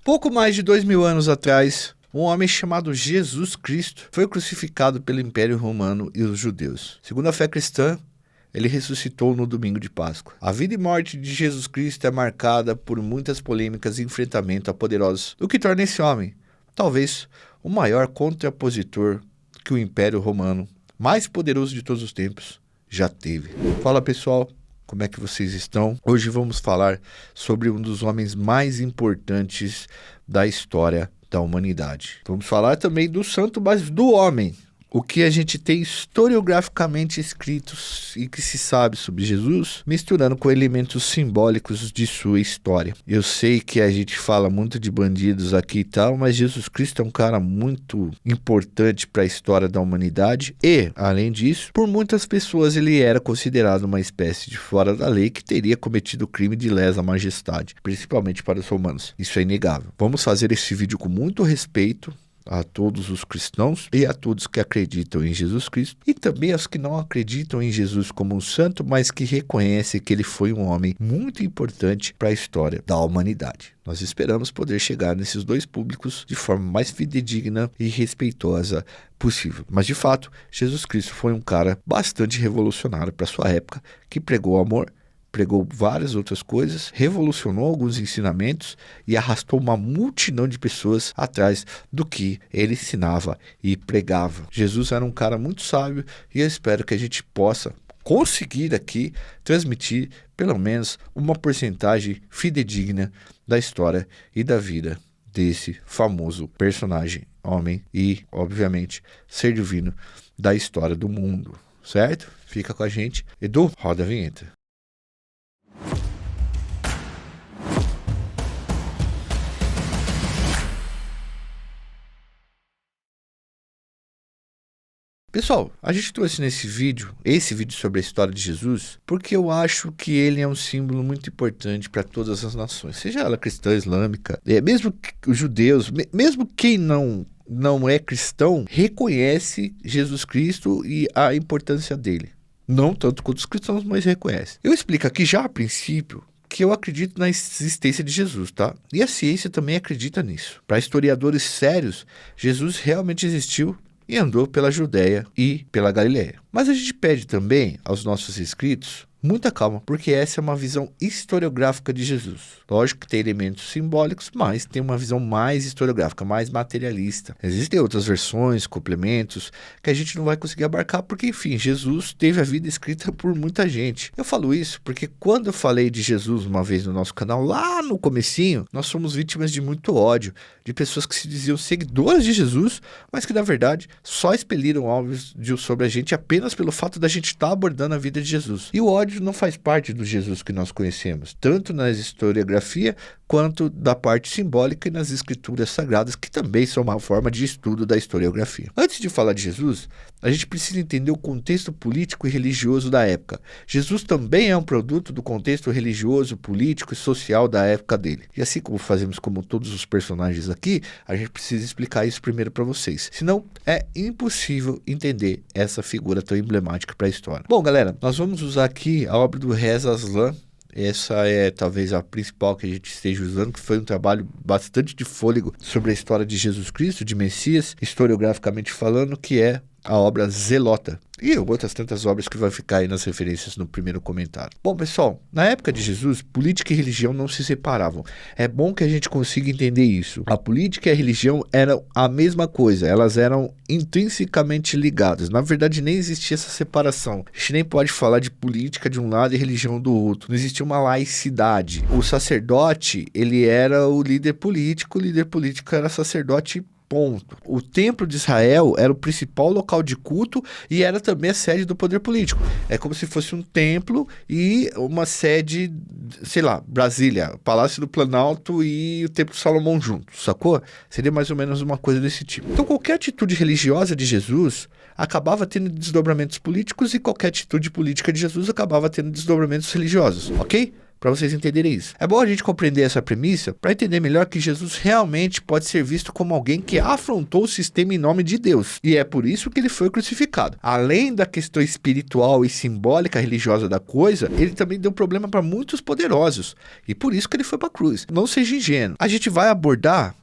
Pouco mais de 2000 anos atrás, um homem chamado Jesus Cristo foi crucificado pelo Império Romano e os judeus. Segundo a fé cristã, ele ressuscitou no domingo de Páscoa. A vida e morte de Jesus Cristo é marcada por muitas polêmicas e enfrentamento a poderosos, o que torna esse homem, talvez, o maior contrapositor que o Império Romano, mais poderoso de todos os tempos, já teve. Fala pessoal, como é que vocês estão? Hoje vamos falar sobre um dos homens mais importantes da história da humanidade. Vamos falar também do santo, mas do homem. O que a gente tem historiograficamente escritos e que se sabe sobre Jesus, misturando com elementos simbólicos de sua história. Eu sei que a gente fala muito de bandidos aqui e tal, mas Jesus Cristo é um cara muito importante para a história da humanidade e, além disso, por muitas pessoas ele era considerado uma espécie de fora da lei que teria cometido crime de lesa majestade, principalmente para os romanos. Isso é inegável. Vamos fazer esse vídeo com muito respeito a todos os cristãos e a todos que acreditam em Jesus Cristo e também aos que não acreditam em Jesus como um santo, mas que reconhecem que ele foi um homem muito importante para a história da humanidade. Nós esperamos poder chegar nesses dois públicos de forma mais fidedigna e respeitosa possível. Mas de fato, Jesus Cristo foi um cara bastante revolucionário para sua época, que pregou amor, pregou várias outras coisas, revolucionou alguns ensinamentos e arrastou uma multidão de pessoas atrás do que ele ensinava e pregava. Jesus era um cara muito sábio e eu espero que a gente possa conseguir aqui transmitir pelo menos uma porcentagem fidedigna da história e da vida desse famoso personagem, homem e, obviamente, ser divino da história do mundo, certo? Fica com a gente. Edu, roda a vinheta. Pessoal, a gente trouxe esse vídeo sobre a história de Jesus, porque eu acho que ele é um símbolo muito importante para todas as nações, seja ela cristã, islâmica, mesmo os judeus, mesmo quem não é cristão, reconhece Jesus Cristo e a importância dele. Não tanto quanto os cristãos, mas reconhece. Eu explico aqui já a princípio que eu acredito na existência de Jesus, tá? E a ciência também acredita nisso. Para historiadores sérios, Jesus realmente existiu e andou pela Judéia e pela Galileia. Mas a gente pede também aos nossos inscritos muita calma, porque essa é uma visão historiográfica de Jesus. Lógico que tem elementos simbólicos, mas tem uma visão mais historiográfica, mais materialista. Existem outras versões, complementos, que a gente não vai conseguir abarcar, porque, enfim, Jesus teve a vida escrita por muita gente. Eu falo isso porque quando eu falei de Jesus uma vez no nosso canal, lá no comecinho, nós fomos vítimas de muito ódio, de pessoas que se diziam seguidoras de Jesus, mas que, na verdade, só expeliram ódio sobre a gente apenas pelo fato da gente estar abordando a vida de Jesus. E o ódio não faz parte do Jesus que nós conhecemos, tanto na historiografia quanto da parte simbólica e nas escrituras sagradas, que também são uma forma de estudo da historiografia. Antes de falar de Jesus, a gente precisa entender o contexto político e religioso da época. Jesus também é um produto do contexto religioso, político e social da época dele. E assim como fazemos com todos os personagens aqui, a gente precisa explicar isso primeiro para vocês. Senão, é impossível entender essa figura tão emblemática para a história. Bom, galera, nós vamos usar aqui a obra do Reza Aslan. Essa é talvez a principal que a gente esteja usando, que foi um trabalho bastante de fôlego sobre a história de Jesus Cristo, de Messias, historiograficamente falando, que é a obra Zelota. E outras tantas obras que vai ficar aí nas referências no primeiro comentário. Bom, pessoal, na época de Jesus, política e religião não se separavam. É bom que a gente consiga entender isso. A política e a religião eram a mesma coisa, elas eram intrinsecamente ligadas. Na verdade, nem existia essa separação. A gente nem pode falar de política de um lado e religião do outro. Não existia uma laicidade. O sacerdote, ele era o líder político era sacerdote. Ponto. O Templo de Israel era o principal local de culto e era também a sede do poder político. É como se fosse um templo e uma sede, sei lá, Brasília, Palácio do Planalto e o Templo de Salomão juntos, sacou? Seria mais ou menos uma coisa desse tipo. Então qualquer atitude religiosa de Jesus acabava tendo desdobramentos políticos e qualquer atitude política de Jesus acabava tendo desdobramentos religiosos, ok? para vocês entenderem isso. É bom a gente compreender essa premissa para entender melhor que Jesus realmente pode ser visto como alguém que afrontou o sistema em nome de Deus. E é por isso que ele foi crucificado. Além da questão espiritual e simbólica religiosa da coisa, ele também deu problema para muitos poderosos. E por isso que ele foi para a cruz. Não seja ingênuo. A gente vai abordar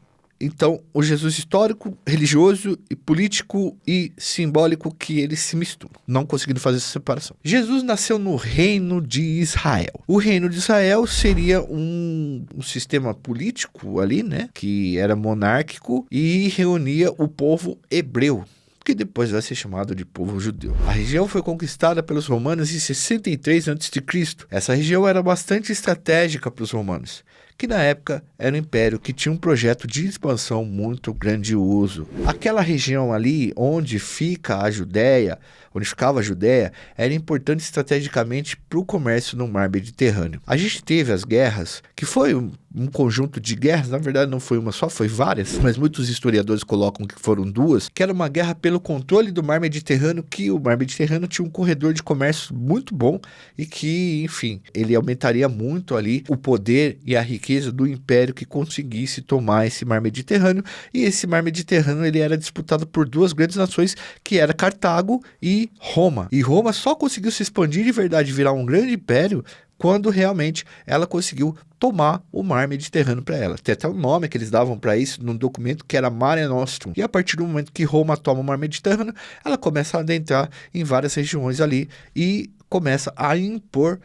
então o Jesus histórico, religioso e político e simbólico que eles se misturam, não conseguindo fazer essa separação. Jesus nasceu no reino de Israel. O reino de Israel seria um sistema político ali, né, que era monárquico e reunia o povo hebreu, que depois vai ser chamado de povo judeu. A região foi conquistada pelos romanos em 63 a.C. Essa região era bastante estratégica para os romanos, que na época era um império que tinha um projeto de expansão muito grandioso. Aquela região ali onde ficava a Judéia, era importante estrategicamente para o comércio no mar Mediterrâneo. A gente teve as guerras, que foi um conjunto de guerras, na verdade não foi uma só, foi várias, mas muitos historiadores colocam que foram duas, que era uma guerra pelo controle do mar Mediterrâneo, que o mar Mediterrâneo tinha um corredor de comércio muito bom e que, enfim, ele aumentaria muito ali o poder e a riqueza do império que conseguisse tomar esse mar Mediterrâneo, e esse mar Mediterrâneo ele era disputado por duas grandes nações, que era Cartago e Roma. E Roma só conseguiu se expandir de verdade, virar um grande império, quando realmente ela conseguiu tomar o mar Mediterrâneo para ela. Tem até um nome que eles davam para isso num documento que era Mare Nostrum. E a partir do momento que Roma toma o mar Mediterrâneo, ela começa a adentrar em várias regiões ali e começa a impor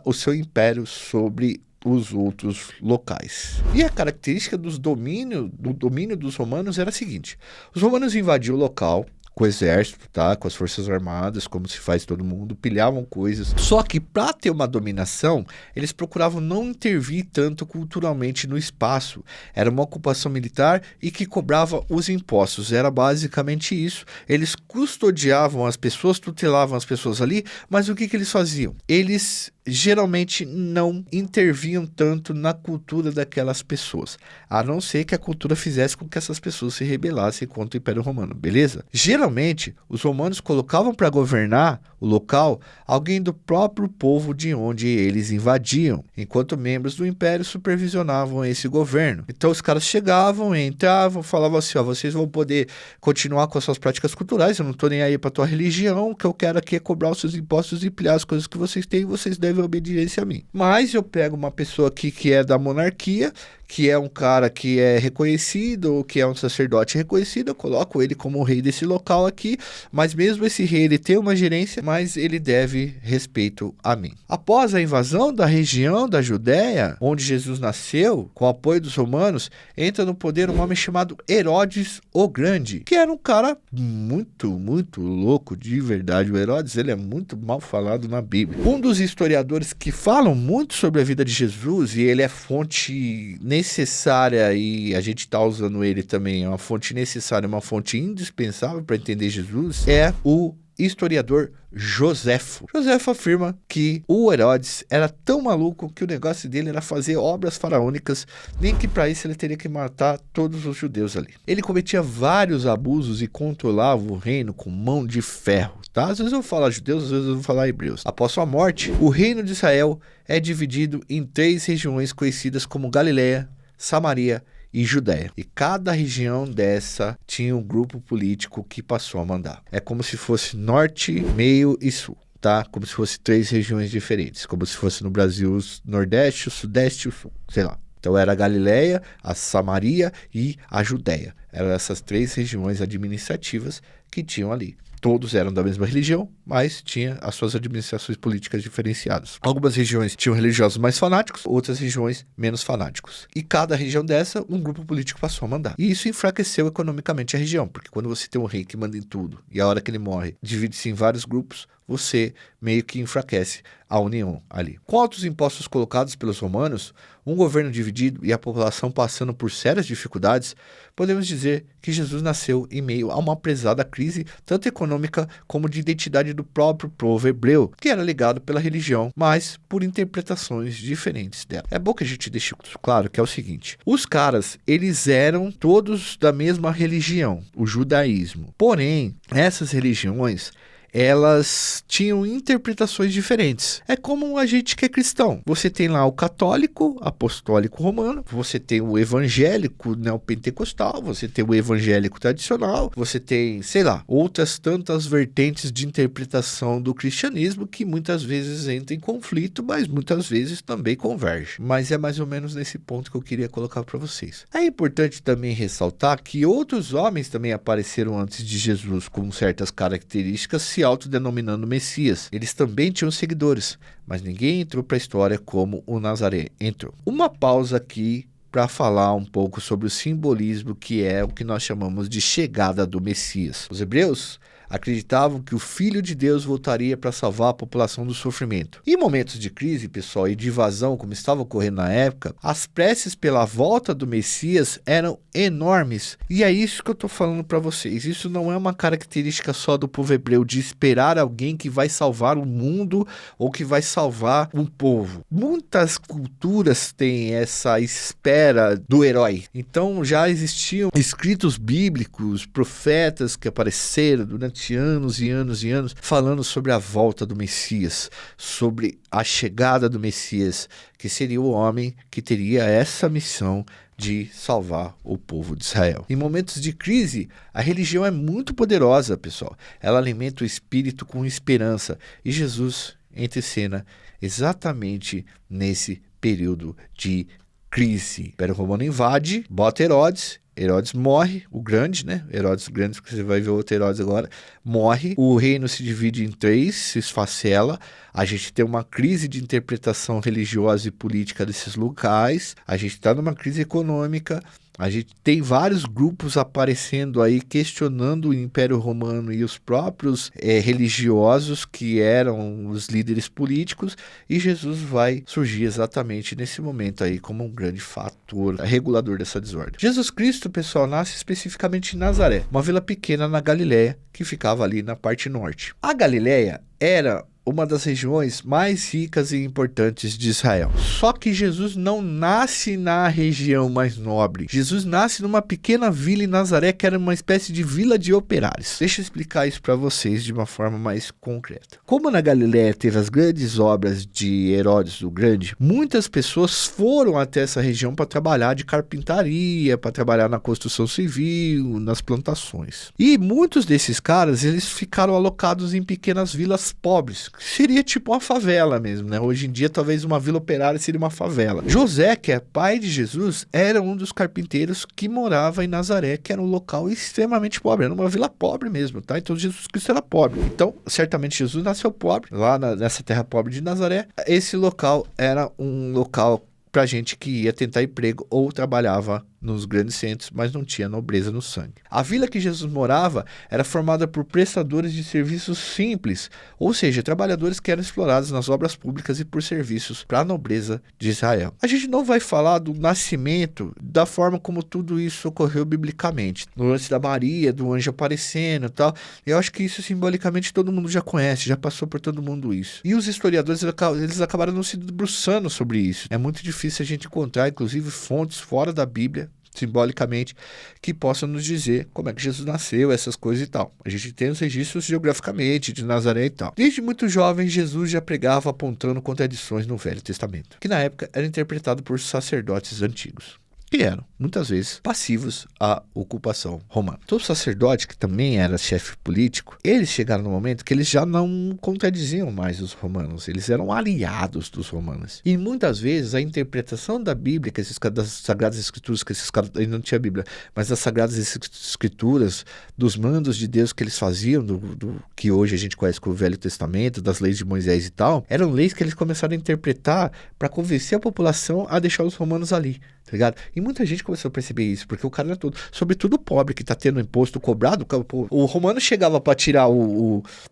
o seu império sobre os outros locais. E a característica do domínio dos romanos era a seguinte: os romanos invadiam o local com o exército, tá? Com as forças armadas, como se faz todo mundo, pilhavam coisas. Só que para ter uma dominação, eles procuravam não intervir tanto culturalmente no espaço. Era uma ocupação militar e que cobrava os impostos. Era basicamente isso. Eles custodiavam as pessoas, tutelavam as pessoas ali, mas o que eles faziam? Eles geralmente não interviam tanto na cultura daquelas pessoas, a não ser que a cultura fizesse com que essas pessoas se rebelassem contra o Império Romano, beleza? Geralmente, os romanos colocavam para governar o local alguém do próprio povo de onde eles invadiam, enquanto membros do Império supervisionavam esse governo. Então os caras chegavam, entravam, falavam assim: ó, vocês vão poder continuar com as suas práticas culturais, eu não tô nem aí para tua religião, o que eu quero aqui é cobrar os seus impostos e pilhar as coisas que vocês têm, e vocês devem obediência a mim. Mas eu pego uma pessoa aqui que é da monarquia, que é um cara que é reconhecido, ou que é um sacerdote reconhecido, eu coloco ele como o rei desse local aqui, mas mesmo esse rei, ele tem uma gerência, mas ele deve respeito a mim. Após a invasão da região da Judéia, onde Jesus nasceu, com o apoio dos romanos, entra no poder um homem chamado Herodes o Grande, que era um cara muito, muito louco, de verdade. O Herodes, ele é muito mal falado na Bíblia. Um dos historiadores que falam muito sobre a vida de Jesus, e ele é fonte necessária, e a gente está usando ele também, é uma fonte necessária, uma fonte indispensável para entender Jesus, é o historiador Joséfo. Joséfo afirma que o Herodes era tão maluco que o negócio dele era fazer obras faraônicas, nem que para isso ele teria que matar todos os judeus ali. Ele cometia vários abusos e controlava o reino com mão de ferro, tá? Às vezes eu vou falar judeus, às vezes eu vou falar hebreus. Após sua morte, o reino de Israel é dividido em 3 regiões conhecidas como Galileia, Samaria e Judéia. E cada região dessa tinha um grupo político que passou a mandar. É como se fosse norte, meio e sul, tá? Como se fosse 3 regiões diferentes. Como se fosse no Brasil o Nordeste, o Sudeste e o Sul, sei lá. Então era a Galileia, a Samaria e a Judéia. Eram essas 3 regiões administrativas que tinham ali. Todos eram da mesma religião, mas tinha as suas administrações políticas diferenciadas. Algumas regiões tinham religiosos mais fanáticos, outras regiões menos fanáticos. E cada região dessa, um grupo político passou a mandar. E isso enfraqueceu economicamente a região, porque quando você tem um rei que manda em tudo, e a hora que ele morre, divide-se em vários grupos, você meio que enfraquece a união ali. Com altos impostos colocados pelos romanos, um governo dividido e a população passando por sérias dificuldades, podemos dizer que Jesus nasceu em meio a uma pesada crise, tanto econômica como de identidade do próprio povo hebreu, que era ligado pela religião, mas por interpretações diferentes dela. É bom que a gente deixe claro que é o seguinte: os caras, eles eram todos da mesma religião, o judaísmo. Porém, essas religiões, elas tinham interpretações diferentes. É como a gente que é cristão. Você tem lá o católico, apostólico romano, você tem o evangélico neopentecostal, você tem o evangélico tradicional, você tem, sei lá, outras tantas vertentes de interpretação do cristianismo que muitas vezes entram em conflito, mas muitas vezes também convergem. Mas é mais ou menos nesse ponto que eu queria colocar para vocês. É importante também ressaltar que outros homens também apareceram antes de Jesus com certas características, se autodenominando Messias. Eles também tinham seguidores, mas ninguém entrou para a história como o Nazaré entrou. Uma pausa aqui para falar um pouco sobre o simbolismo que é o que nós chamamos de chegada do Messias. Os hebreus acreditavam que o Filho de Deus voltaria para salvar a população do sofrimento. Em momentos de crise, pessoal, e de invasão, como estava ocorrendo na época, as preces pela volta do Messias eram enormes. E é isso que eu estou falando para vocês. Isso não é uma característica só do povo hebreu, de esperar alguém que vai salvar o mundo ou que vai salvar um povo. Muitas culturas têm essa espera do herói. Então já existiam escritos bíblicos, profetas que apareceram durante anos e anos e anos, falando sobre a volta do Messias, sobre a chegada do Messias, que seria o homem que teria essa missão de salvar o povo de Israel. Em momentos de crise, a religião é muito poderosa, pessoal. Ela alimenta o espírito com esperança. E Jesus entra em cena exatamente nesse período de crise. O Império Romano invade, bota Herodes. Herodes morre, o grande, né? Herodes grande, porque você vai ver outro Herodes agora, morre. O reino se divide em 3, se esfacela. A gente tem uma crise de interpretação religiosa e política desses locais. A gente está numa crise econômica. A gente tem vários grupos aparecendo aí, questionando o Império Romano e os próprios religiosos que eram os líderes políticos, e Jesus vai surgir exatamente nesse momento aí como um grande fator regulador dessa desordem. Jesus Cristo, pessoal, nasce especificamente em Nazaré, uma vila pequena na Galileia, que ficava ali na parte norte. A Galileia era uma das regiões mais ricas e importantes de Israel. Só que Jesus não nasce na região mais nobre. Jesus nasce numa pequena vila em Nazaré, que era uma espécie de vila de operários. Deixa eu explicar isso para vocês de uma forma mais concreta. Como na Galileia teve as grandes obras de Herodes o Grande, muitas pessoas foram até essa região para trabalhar de carpintaria, para trabalhar na construção civil, nas plantações. E muitos desses caras, eles ficaram alocados em pequenas vilas pobres. Seria tipo uma favela mesmo, né? Hoje em dia, talvez uma vila operária seria uma favela. José, que é pai de Jesus, era um dos carpinteiros que morava em Nazaré, que era um local extremamente pobre. Era uma vila pobre mesmo, tá? Então, Jesus Cristo era pobre. Então, certamente, Jesus nasceu pobre, lá nessa terra pobre de Nazaré. Esse local era um local para gente que ia tentar emprego ou trabalhava nos grandes centros, mas não tinha nobreza no sangue. A vila que Jesus morava era formada por prestadores de serviços simples, ou seja, trabalhadores que eram explorados nas obras públicas e por serviços para a nobreza de Israel. A gente não vai falar do nascimento, da forma como tudo isso ocorreu biblicamente, no lance da Maria, do anjo aparecendo e tal. Eu acho que isso simbolicamente todo mundo já conhece, já passou por todo mundo isso. E os historiadores, eles acabaram não se debruçando sobre isso. É muito difícil a gente encontrar, inclusive, fontes fora da Bíblia, simbolicamente, que possam nos dizer como é que Jesus nasceu, essas coisas e tal. A gente tem os registros geograficamente de Nazaré e tal. Desde muito jovem, Jesus já pregava apontando contradições no Velho Testamento, que na época era interpretado por sacerdotes antigos, que eram, muitas vezes, passivos à ocupação romana. Todo sacerdote, que também era chefe político, eles chegaram no momento que eles já não contradiziam mais os romanos, eles eram aliados dos romanos. E muitas vezes a interpretação da Bíblia, das Sagradas Escrituras, que esses caras ainda não tinha Bíblia, mas das Sagradas Escrituras, dos mandos de Deus que eles faziam, do que hoje a gente conhece como o Velho Testamento, das leis de Moisés e tal, eram leis que eles começaram a interpretar para convencer a população a deixar os romanos ali. Tá ligado? E muita gente começou a perceber isso, porque o cara é todo, sobretudo o pobre que tá tendo imposto cobrado, o romano chegava pra tirar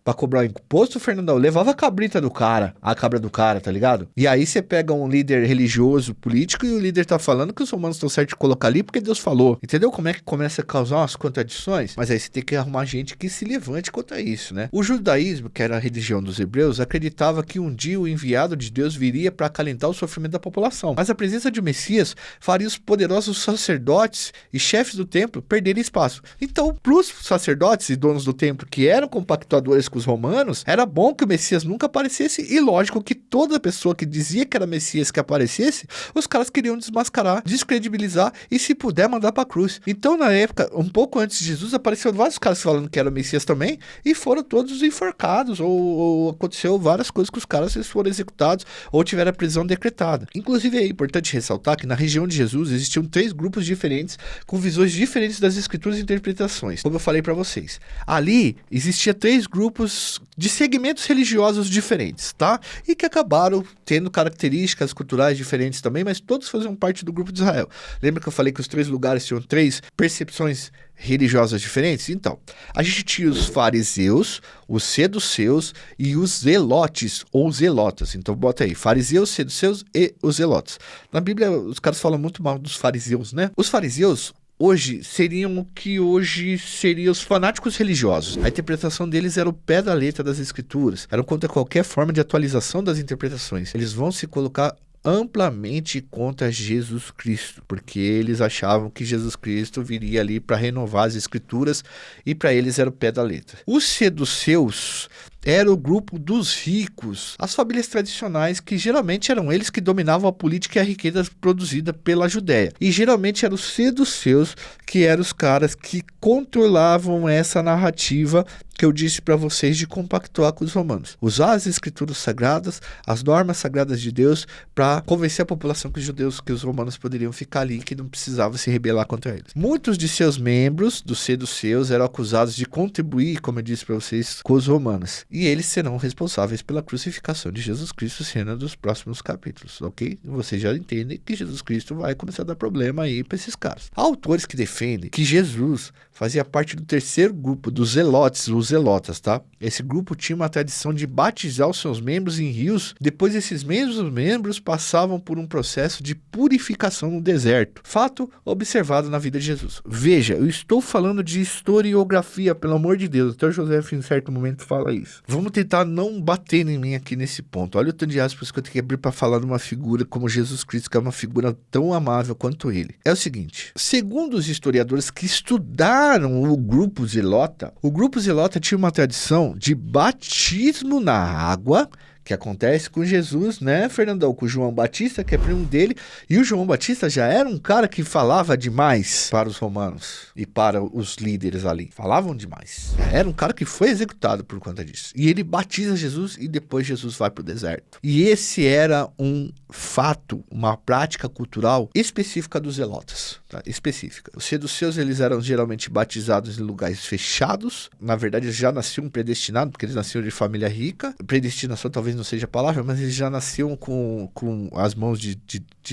pra cobrar o imposto, Fernandão, levava a cabrita do cara, a cabra do cara, tá ligado? E aí você pega um líder religioso, político, e o líder tá falando que os romanos estão certos de colocar ali porque Deus falou. Entendeu como é que começa a causar umas contradições? Mas aí você tem que arrumar gente que se levante contra isso, né? O judaísmo, que era a religião dos hebreus, acreditava que um dia o enviado de Deus viria para acalentar o sofrimento da população. Mas a presença de Messias faria os poderosos sacerdotes e chefes do templo perderem espaço. Então, para os sacerdotes e donos do templo que eram compactuadores com os romanos, era bom que o Messias nunca aparecesse, e lógico que toda pessoa que dizia que era Messias que aparecesse, os caras queriam desmascarar, descredibilizar e, se puder, mandar para a cruz. Então, na época, um pouco antes de Jesus, apareceram vários caras falando que era o Messias também, e foram todos enforcados, ou aconteceu várias coisas com os caras, eles foram executados ou tiveram a prisão decretada. Inclusive, é importante ressaltar que na região de Jesus existiam 3 grupos diferentes, com visões diferentes das escrituras e interpretações, como eu falei para vocês. Ali existia 3 grupos de segmentos religiosos diferentes, tá? E que acabaram tendo características culturais diferentes também, mas todos faziam parte do grupo de Israel. Lembra que eu falei que os 3 lugares tinham 3 percepções religiosas diferentes? Então, a gente tinha os fariseus, os seduceus e os zelotes ou zelotas. Então, bota aí, fariseus, seduceus e os zelotes. Na Bíblia, os caras falam muito mal dos fariseus, né? Os fariseus hoje seriam o que hoje seriam os fanáticos religiosos. A interpretação deles era o pé da letra das escrituras, eram contra qualquer forma de atualização das interpretações. Eles vão se colocar amplamente contra Jesus Cristo, porque eles achavam que Jesus Cristo viria ali para renovar as escrituras, e para eles era o pé da letra. Os seduceus era o grupo dos ricos, as famílias tradicionais, que geralmente eram eles que dominavam a política e a riqueza produzida pela Judéia. E geralmente eram os seduceus que eram os caras que controlavam essa narrativa que eu disse para vocês de compactuar com os romanos. Usar as escrituras sagradas, as normas sagradas de Deus, para convencer a população que os judeus, que os romanos poderiam ficar ali, que não precisavam se rebelar contra eles. Muitos de seus membros, dos seduceus, eram acusados de contribuir, como eu disse para vocês, com os romanos. E eles serão responsáveis pela crucificação de Jesus Cristo, cena dos próximos capítulos, ok? Vocês já entendem que Jesus Cristo vai começar a dar problema aí para esses caras. Há autores que defendem que Jesus fazia parte do terceiro grupo, dos zelotes, os zelotas, tá? Esse grupo tinha uma tradição de batizar os seus membros em rios, depois esses mesmos membros passavam por um processo de purificação no deserto. Fato observado na vida de Jesus. Veja, eu estou falando de historiografia, pelo amor de Deus, até o José em certo momento fala isso. Vamos tentar não bater em mim aqui nesse ponto. Olha o tanto de aspas que eu tenho que abrir para falar de uma figura como Jesus Cristo, que é uma figura tão amável quanto ele. É o seguinte, segundo os historiadores que estudaram o grupo zelota tinha uma tradição de batismo na água, que acontece com Jesus, né, Fernandão? Com o João Batista, que é primo dele. E o João Batista já era um cara que falava demais para os romanos e para os líderes ali. Falavam demais. Era um cara que foi executado por conta disso. E ele batiza Jesus e depois Jesus vai para o deserto. E esse era um fato, uma prática cultural específica dos zelotas. Tá? Específica. Os seduceus, eles eram geralmente batizados em lugares fechados. Na verdade, eles já nasciam predestinados, porque eles nasciam de família rica. Predestinação talvez não seja a palavra, mas eles já nasciam com as mãos de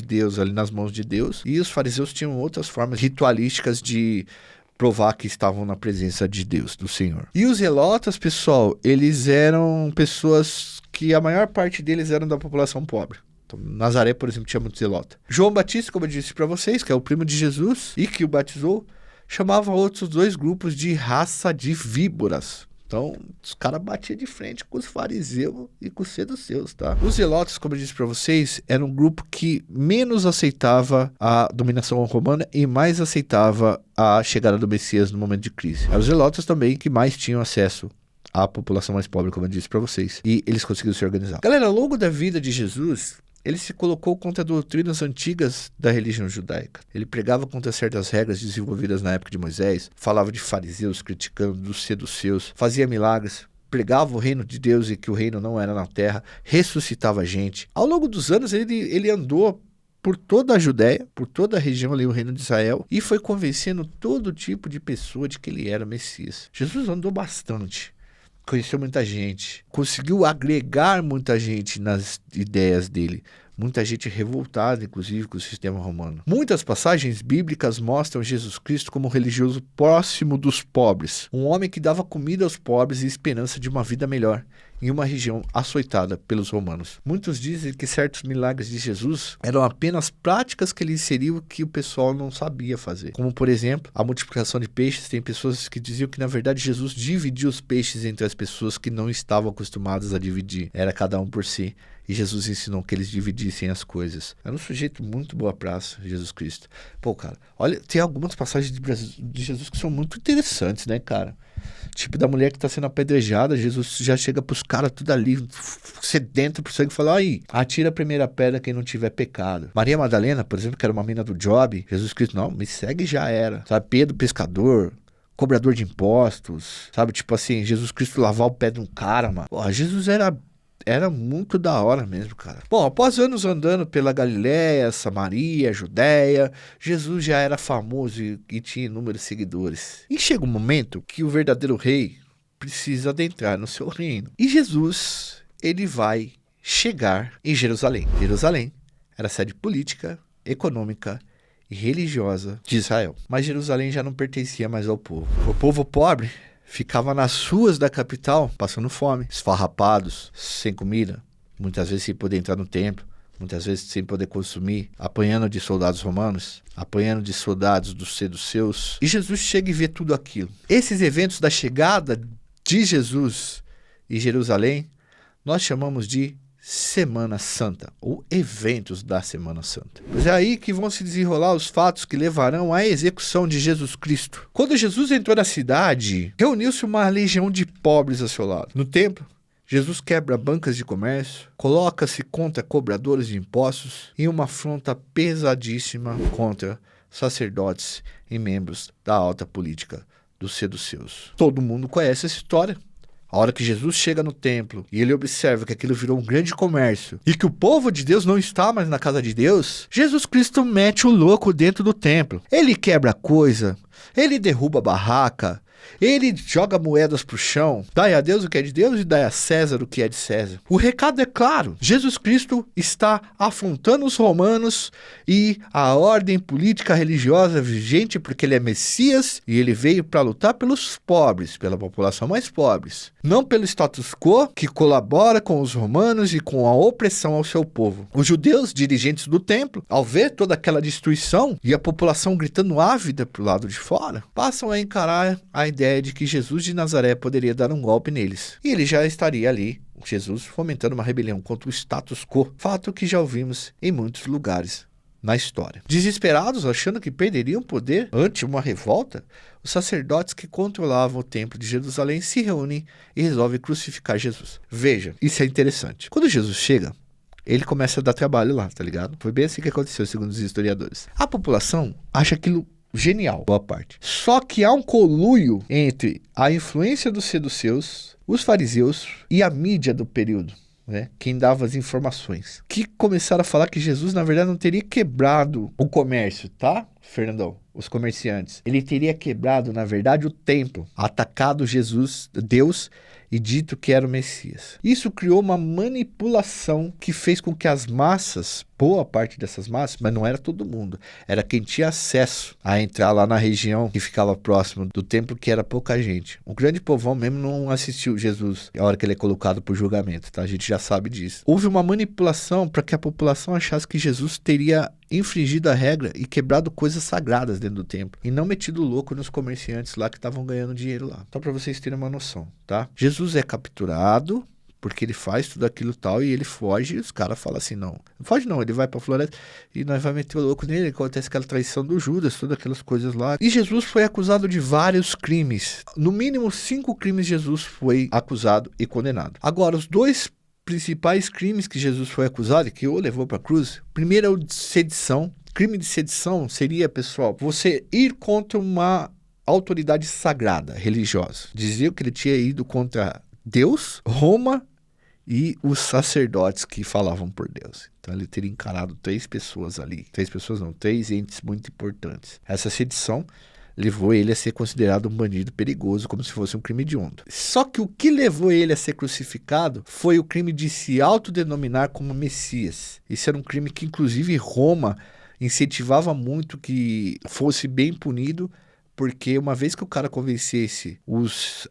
Deus, ali nas mãos de Deus. E os fariseus tinham outras formas ritualísticas de provar que estavam na presença de Deus, do Senhor. E os zelotas, pessoal, eles eram pessoas que a maior parte deles eram da população pobre. Então, Nazaré, por exemplo, tinha muito zelota. João Batista, como eu disse para vocês, que é o primo de Jesus e que o batizou, chamava outros 2 grupos de raça de víboras. Então, os caras batiam de frente com os fariseus e com os seduceus, tá? Os zelotas, como eu disse para vocês, era um grupo que menos aceitava a dominação romana e mais aceitava a chegada do Messias no momento de crise. Eram os zelotas também que mais tinham acesso à população mais pobre, como eu disse para vocês. E eles conseguiram se organizar. Galera, ao longo da vida de Jesus, ele se colocou contra doutrinas antigas da religião judaica. Ele pregava contra certas regras desenvolvidas na época de Moisés, falava de fariseus, criticando dos seduceus, fazia milagres, pregava o reino de Deus e que o reino não era na terra, ressuscitava gente. Ao longo dos anos, ele andou por toda a Judéia, por toda a região ali, o reino de Israel, e foi convencendo todo tipo de pessoa de que ele era Messias. Jesus andou bastante. Conheceu muita gente, conseguiu agregar muita gente nas ideias dele, muita gente revoltada, inclusive, com o sistema romano. Muitas passagens bíblicas mostram Jesus Cristo como um religioso próximo dos pobres, um homem que dava comida aos pobres e esperança de uma vida melhor, em uma região açoitada pelos romanos. Muitos dizem que certos milagres de Jesus eram apenas práticas que ele inseriu que o pessoal não sabia fazer. Como, por exemplo, a multiplicação de peixes. Tem pessoas que diziam que, na verdade, Jesus dividia os peixes entre as pessoas que não estavam acostumadas a dividir. Era cada um por si. E Jesus ensinou que eles dividissem as coisas. Era um sujeito muito boa praça, Jesus Cristo. Pô, cara, olha, tem algumas passagens de Jesus que são muito interessantes, né, cara? Tipo da mulher que tá sendo apedrejada, Jesus já chega pros caras tudo ali, sedento pro sangue, e fala, aí, atira a primeira pedra quem não tiver pecado. Maria Madalena, por exemplo, que era uma mina do Job, Jesus Cristo, não, me segue já era. Sabe, Pedro, pescador, cobrador de impostos, sabe, tipo assim, Jesus Cristo lavar o pé de um cara, mano. Pô, Jesus era muito da hora mesmo, cara. Bom, após anos andando pela Galiléia, Samaria, Judéia, Jesus já era famoso e tinha inúmeros seguidores. E chega um momento que o verdadeiro rei precisa adentrar no seu reino. E Jesus, ele vai chegar em Jerusalém. Jerusalém era a sede política, econômica e religiosa de Israel. Mas Jerusalém já não pertencia mais ao povo. O povo pobre ficava nas ruas da capital, passando fome, esfarrapados, sem comida, muitas vezes sem poder entrar no templo, muitas vezes sem poder consumir, apanhando de soldados romanos, apanhando de soldados dos seduceus. E Jesus chega e vê tudo aquilo. Esses eventos da chegada de Jesus em Jerusalém, nós chamamos de Semana Santa, ou eventos da Semana Santa. Mas é aí que vão se desenrolar os fatos que levarão à execução de Jesus Cristo. Quando Jesus entrou na cidade, reuniu-se uma legião de pobres ao seu lado. No templo, Jesus quebra bancas de comércio, coloca-se contra cobradores de impostos e uma afronta pesadíssima contra sacerdotes e membros da alta política dos seduceus. Todo mundo conhece essa história. A hora que Jesus chega no templo e ele observa que aquilo virou um grande comércio e que o povo de Deus não está mais na casa de Deus, Jesus Cristo mete o louco dentro do templo. Ele quebra coisa, ele derruba a barraca, ele joga moedas pro chão, dai a Deus o que é de Deus e dai a César o que é de César. O recado é claro, Jesus Cristo está afrontando os romanos e a ordem política religiosa vigente porque ele é Messias e ele veio para lutar pelos pobres, pela população mais pobres. Não pelo status quo que colabora com os romanos e com a opressão ao seu povo. Os judeus, dirigentes do templo, ao ver toda aquela destruição e a população gritando ávida pro lado de fora, passam a encarar a ideia de que Jesus de Nazaré poderia dar um golpe neles. E ele já estaria ali, Jesus, fomentando uma rebelião contra o status quo, fato que já ouvimos em muitos lugares na história. Desesperados, achando que perderiam poder ante uma revolta, os sacerdotes que controlavam o templo de Jerusalém se reúnem e resolvem crucificar Jesus. Veja, isso é interessante. Quando Jesus chega, ele começa a dar trabalho lá, tá ligado? Foi bem assim que aconteceu, segundo os historiadores. A população acha aquilo genial, boa parte. Só que há um conluio entre a influência dos seduceus, os fariseus e a mídia do período, né? Quem dava as informações, que começaram a falar que Jesus, na verdade, não teria quebrado o comércio, tá, Fernandão? Os comerciantes. Ele teria quebrado, na verdade, o templo, atacado Jesus, Deus, e dito que era o Messias. Isso criou uma manipulação que fez com que as massas, boa parte dessas massas, mas não era todo mundo, era quem tinha acesso a entrar lá na região que ficava próximo do templo, que era pouca gente. O grande povão mesmo não assistiu Jesus a hora que ele é colocado por julgamento, tá? A gente já sabe disso. Houve uma manipulação para que a população achasse que Jesus teria infringido a regra e quebrado coisas sagradas dentro do templo, e não metido louco nos comerciantes lá que estavam ganhando dinheiro lá. Só para vocês terem uma noção, tá? Jesus é capturado porque ele faz tudo aquilo tal e ele foge, e os caras falam assim, não foge não, ele vai pra floresta e nós vamos meter o louco nele, acontece aquela traição do Judas, todas aquelas coisas lá. E Jesus foi acusado de vários crimes, no mínimo 5 crimes Jesus foi acusado e condenado. Agora, os 2 principais crimes que Jesus foi acusado e que o levou para a cruz, primeiro é o de sedição. Crime de sedição seria, pessoal, você ir contra uma autoridade sagrada, religiosa. Dizia que ele tinha ido contra Deus, Roma e os sacerdotes que falavam por Deus. Então ele teria encarado 3 pessoas ali. 3 pessoas não, 3 entes muito importantes. Essa sedição levou ele a ser considerado um bandido perigoso, como se fosse um crime hediondo. Só que o que levou ele a ser crucificado foi o crime de se autodenominar como Messias. Isso era um crime que, inclusive, Roma incentivava muito que fosse bem punido porque uma vez que o cara convencesse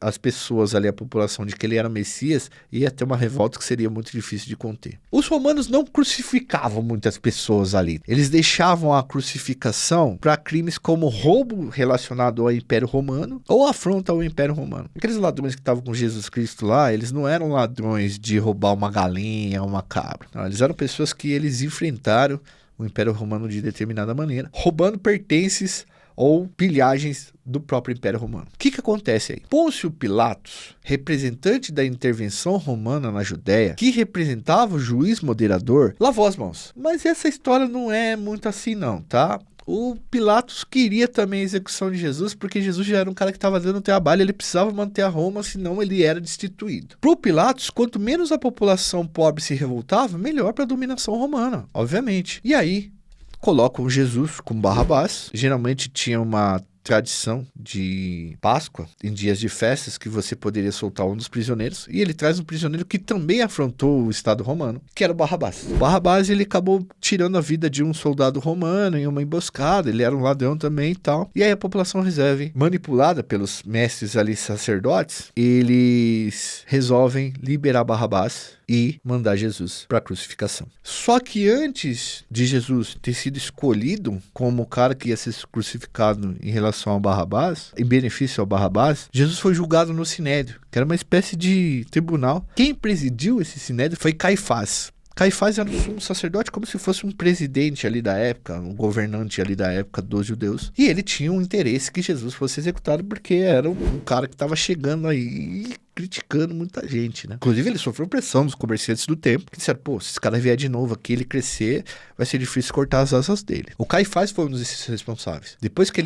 as pessoas ali, a população, de que ele era o Messias, ia ter uma revolta que seria muito difícil de conter. Os romanos não crucificavam muitas pessoas ali. Eles deixavam a crucificação para crimes como roubo relacionado ao Império Romano ou afronta ao Império Romano. Aqueles ladrões que estavam com Jesus Cristo lá, eles não eram ladrões de roubar uma galinha, uma cabra. Não, eles eram pessoas que eles enfrentaram o Império Romano de determinada maneira, roubando pertences ou pilhagens do próprio Império Romano. O que acontece aí? Pôncio Pilatos, representante da intervenção romana na Judéia, que representava o juiz moderador, lavou as mãos. Mas essa história não é muito assim não, tá? O Pilatos queria também a execução de Jesus, porque Jesus já era um cara que estava dando trabalho, ele precisava manter a Roma, senão ele era destituído. Para o Pilatos, quanto menos a população pobre se revoltava, melhor para a dominação romana, obviamente. E aí, colocam Jesus com Barrabás. Geralmente tinha uma tradição de Páscoa, em dias de festas, que você poderia soltar um dos prisioneiros, e ele traz um prisioneiro que também afrontou o Estado romano, que era o Barrabás. O Barrabás, ele acabou tirando a vida de um soldado romano em uma emboscada, ele era um ladrão também e tal, e aí a população resolve, manipulada pelos mestres ali sacerdotes, eles resolvem liberar Barrabás e mandar Jesus para a crucificação. Só que antes de Jesus ter sido escolhido como o cara que ia ser crucificado em relação ao Barrabás, em benefício ao Barrabás, Jesus foi julgado no Sinédrio, que era uma espécie de tribunal. Quem presidiu esse Sinédrio foi Caifás. Caifás era um sumo sacerdote, como se fosse um presidente ali da época, um governante ali da época dos judeus. E ele tinha um interesse que Jesus fosse executado, porque era um cara que estava chegando aí criticando muita gente, né? Inclusive, ele sofreu pressão dos comerciantes do tempo, que disseram, pô, se esse cara vier de novo aqui, ele crescer, vai ser difícil cortar as asas dele. O Caifás foi um desses responsáveis. Depois que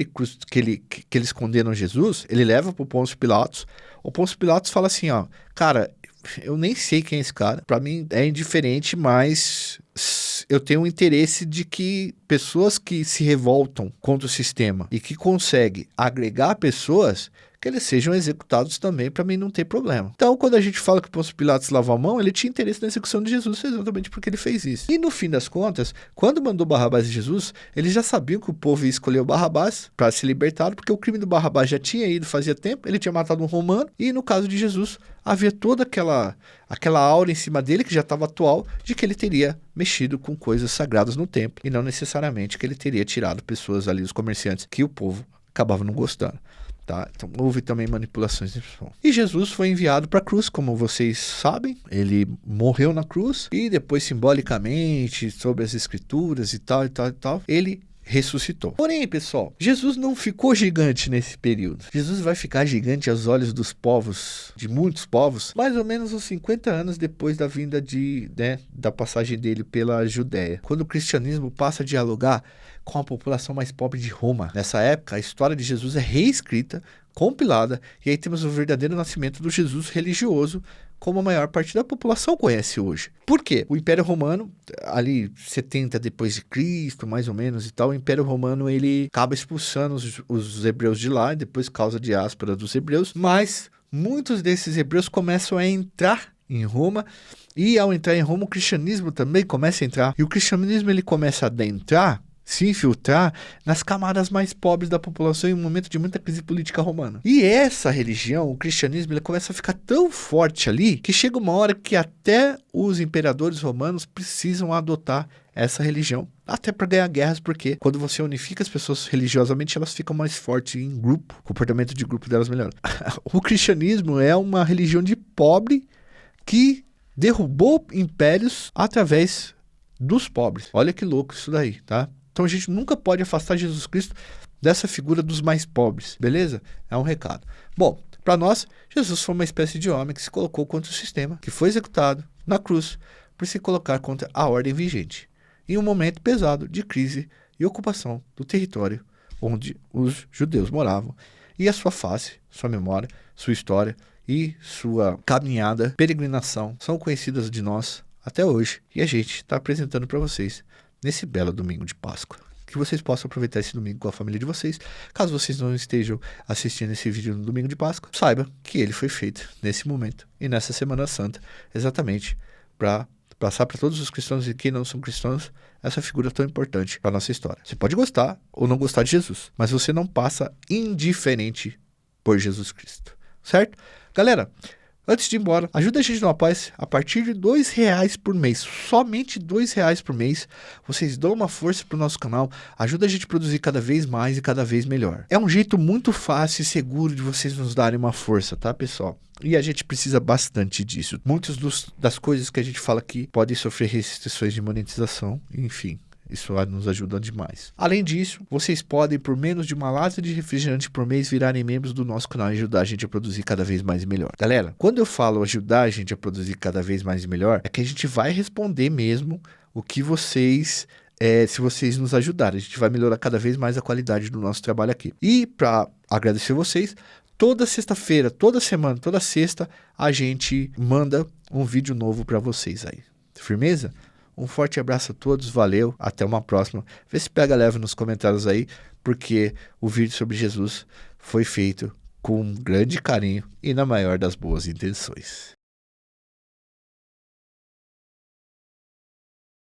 eles condenam Jesus, ele leva pro Pôncio Pilatos. O Pôncio Pilatos fala assim, ó, cara, eu nem sei quem é esse cara, pra mim é indiferente, mas eu tenho um interesse de que pessoas que se revoltam contra o sistema e que conseguem agregar pessoas, que eles sejam executados também, para mim não ter problema. Então, quando a gente fala que o Pôncio Pilatos lavou a mão, ele tinha interesse na execução de Jesus, exatamente porque ele fez isso. E no fim das contas, quando mandou Barrabás de Jesus, eles já sabiam que o povo ia escolher o Barrabás para se libertar, porque o crime do Barrabás já tinha ido fazia tempo, ele tinha matado um romano, e no caso de Jesus, havia toda aquela aura em cima dele, que já estava atual, de que ele teria mexido com coisas sagradas no templo, e não necessariamente que ele teria tirado pessoas ali, os comerciantes, que o povo acabava não gostando. Tá? Então houve também manipulações. E Jesus foi enviado para a cruz, como vocês sabem. Ele morreu na cruz e depois, simbolicamente, sobre as escrituras e tal, ele ressuscitou. Porém, pessoal, Jesus não ficou gigante nesse período. Jesus vai ficar gigante aos olhos dos povos, de muitos povos, mais ou menos uns 50 anos depois da vinda da passagem dele pela Judéia, quando o cristianismo passa a dialogar com a população mais pobre de Roma. Nessa época, a história de Jesus é reescrita, compilada, e aí temos o verdadeiro nascimento do Jesus religioso, como a maior parte da população conhece hoje. Por quê? O Império Romano, ali 70 depois de Cristo, mais ou menos e tal, o Império Romano ele acaba expulsando os hebreus de lá, e depois causa diáspora dos hebreus, mas muitos desses hebreus começam a entrar em Roma, e ao entrar em Roma o cristianismo também começa a entrar, e o cristianismo ele começa a adentrar, se infiltrar nas camadas mais pobres da população em um momento de muita crise política romana. E essa religião, o cristianismo, ele começa a ficar tão forte ali, que chega uma hora que até os imperadores romanos precisam adotar essa religião, até para ganhar guerras, porque quando você unifica as pessoas religiosamente, elas ficam mais fortes em grupo, o comportamento de grupo delas melhora. O cristianismo é uma religião de pobre que derrubou impérios através dos pobres. Olha que louco isso daí, tá? Então a gente nunca pode afastar Jesus Cristo dessa figura dos mais pobres, beleza? É um recado. Bom, para nós, Jesus foi uma espécie de homem que se colocou contra o sistema, que foi executado na cruz por se colocar contra a ordem vigente, em um momento pesado de crise e ocupação do território onde os judeus moravam, e a sua face, sua memória, sua história e sua caminhada, peregrinação, são conhecidas de nós até hoje, e a gente está apresentando para vocês nesse belo domingo de Páscoa. Que vocês possam aproveitar esse domingo com a família de vocês. Caso vocês não estejam assistindo esse vídeo no domingo de Páscoa, saiba que ele foi feito nesse momento e nessa Semana Santa, exatamente para passar para todos os cristãos e quem não são cristãos essa figura tão importante para nossa história. Você pode gostar ou não gostar de Jesus, mas você não passa indiferente por Jesus Cristo, certo? Galera, antes de ir embora, ajuda a gente no Apoia-se a partir de R$2 por mês. Somente R$2 por mês. Vocês dão uma força pro nosso canal, ajuda a gente a produzir cada vez mais e cada vez melhor. É um jeito muito fácil e seguro de vocês nos darem uma força, tá, pessoal? E a gente precisa bastante disso. Muitas das coisas que a gente fala aqui podem sofrer restrições de monetização, enfim. Isso nos ajuda demais. Além disso, vocês podem, por menos de uma lata de refrigerante por mês, virarem membros do nosso canal e ajudar a gente a produzir cada vez mais e melhor. Galera, quando eu falo ajudar a gente a produzir cada vez mais e melhor, é que a gente vai responder mesmo o que vocês... se vocês nos ajudarem. A gente vai melhorar cada vez mais a qualidade do nosso trabalho aqui. E para agradecer vocês, toda sexta-feira, toda semana, toda sexta, a gente manda um vídeo novo para vocês aí. Firmeza? Um forte abraço a todos, valeu, até uma próxima. Vê se pega leve nos comentários aí, porque o vídeo sobre Jesus foi feito com um grande carinho e na maior das boas intenções.